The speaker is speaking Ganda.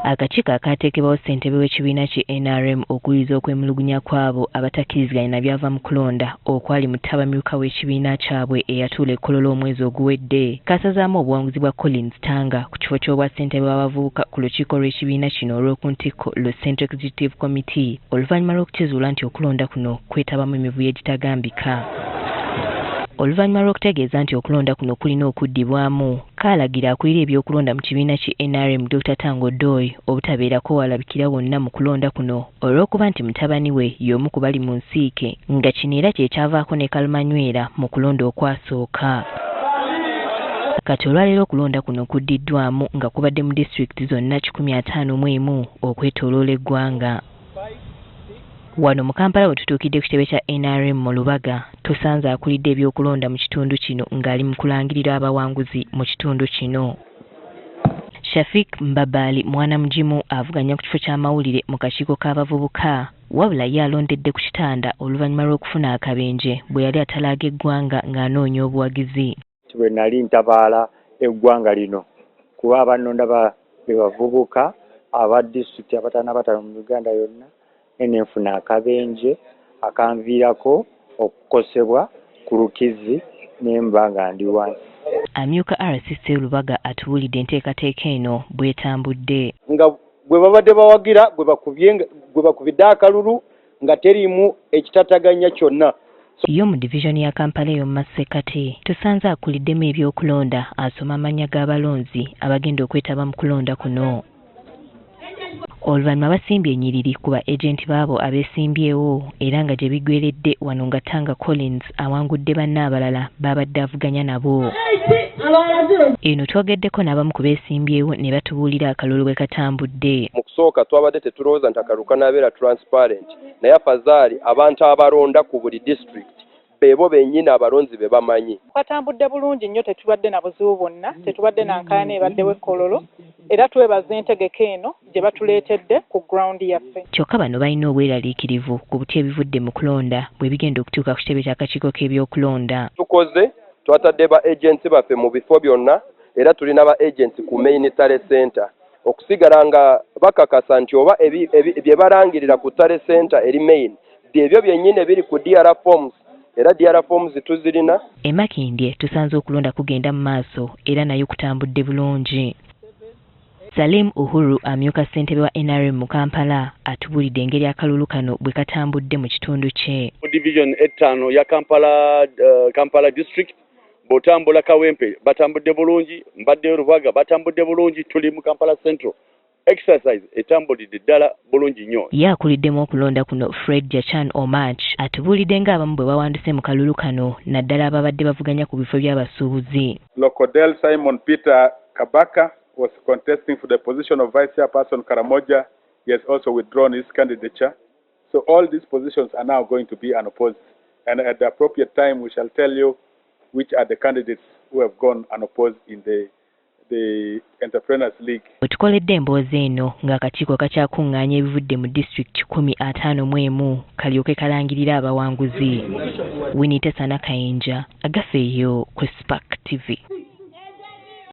Akakiiko akaateekebwawo ssentebe w'ekibiina ki NRM okuyiza okwemulugunya kw'abo abatakkiriziganya na byava mu kulonda okwali mu ttabamyuka w'ekibiina kyabwe eyatuula ekkololo omwezi oguwedde kaasazaamu obuwanguzi bwa Collins Tanga ku kifo ky'obwa ssentebe w'abavubuka ku lukiiko lw'ekibiina kino olw'okuntikko lwe Central Executive Committee oluvannyuma lw'okukizuula nti okulonda kuno kwetabamu emivuyo egitagambika. Oluvannyuma lw'okutegeeza nti okulonda kuno kulina okuddibwamu kaalagira akulira ebyokulonda mu kibiina ki NRM Dr. Tango Doi obutabeerako walabikira wonna mu kulonda kuno olw'okuba nti mutabani we y'omu ku bali mu nsiike nga kino era kye kyavaako ne kalumanywera mu kulonda okwasooka. Kati olwaleero okulonda kuno kuddiddwamu nga kubadde mu disitulikiti zonna 151 okwetooloola eggwanga. Wano mu Kampala we tutuukidde ku kitebe kya NRM mu Lubaga tusanze akulidde ebyokulonda mu kitundu kino ng'ali mu kulangirira abawanguzi mu kitundu kino. Shafik Mbabali mwana mugimu avuganya ku kifo ky'amawulire mu kakiiko k'abavubuka wabula ye alondedde ku kitanda oluvannyuma lw'okufuna akabenje bwe yali atalaaga eggwanga ng'anoonya obuwagizi. Bwe nali ntabaala eggwanga lino kuba abannonda be bavubuka aba disitulikiti abataano mu Uganda yonna nenfuna akabenje akanviirako okukosebwa ku lukizi nemba nga ndi wansi. Amyuka RCC Lubaga atuwulidde enteekateeka eno bw'etambudde. Nga bwe babadde bawagira gwe bakubidde akalulu nga teriimu ekitataganya kyonna. Yo mu divisioni ya Kampala eyo Masekati tusanze akuliddemu ebyokulonda asoma amannya g'abalonzi abagenda okwetaba mu kulonda kuno. Oluvannyuma basimbye ennyiriri ku ba agenti baabo abeesimbyewo era nga gye biggweredde wano nga Tanga Collins awangudde banne abalala babadde avuganya nabo. Eno twogeddeko n'abamu ku beesimbyewo ne batubuulira akalulu bwe katambudde. Mu kusooka twabadde tetulowooza nti akalulu kanaabeera transparent naye afazaali abantu abalonda ku buli district beebo bennyini abalonzi be bamanyi. Katambudde bulungi nnyo, tetubadde na buzibu bwonna, tetubadde na nkaayana ebaddewo ekkololo era twebaza entegeka eno gye batuleetedde ku ground yaffe. Kyokka bano balina obweraliikirivu ku buti ebivudde mu kulonda bwe bigenda okutuuka ku kitebe ky'akakiiko k'ebyokulonda. Tukoze twatadde ba agents baffe mu bifo byonna era tulina ba agents ku main tale center okusigala nga bakakasa nti oba bye balangirira ku tale center eri main byebyo byennyini biri ku DR forms era DR forms tuzirina. Emakindye tusanze okulonda kugenda mu maaso era nayo kutambudde bulungi. Salim Uhuru amyuka ssentebe wa NRM mu Kampala atubulidde engeri akalulu kano bwe katambudde mu kitundu kye. Division 5 ya Kampala district botambula Kawempe batambudde bulungi, mbadde Lubaga batambudde bulungi, tuli mu Kampala Central. Exercise etambulidde ddala bulungi nnyo. Yakuliddemu okulonda kuno Fred Jachan Omach atubulidde ng'abamu bwe bawanduse mu kalulu kano naddala ababadde bavuganya ku bifo by'abasuubuzi. Locodel Simon Peter Kabaka was contesting for the position of Vice Chairperson Karamoja. He has also withdrawn his candidature. So all these positions are now going to be unopposed. And at the appropriate time, we shall tell you which are the candidates who have gone unopposed in the Entrepreneurs League. Wetukoledde emboozi eno ng'akakiiko kakyakuŋŋaanya ebivudde mu disitulikiti 151 kalyoke kalangirira abawanguzi. Winnie Tesana Kayinja, agafeeyo ku Spark TV.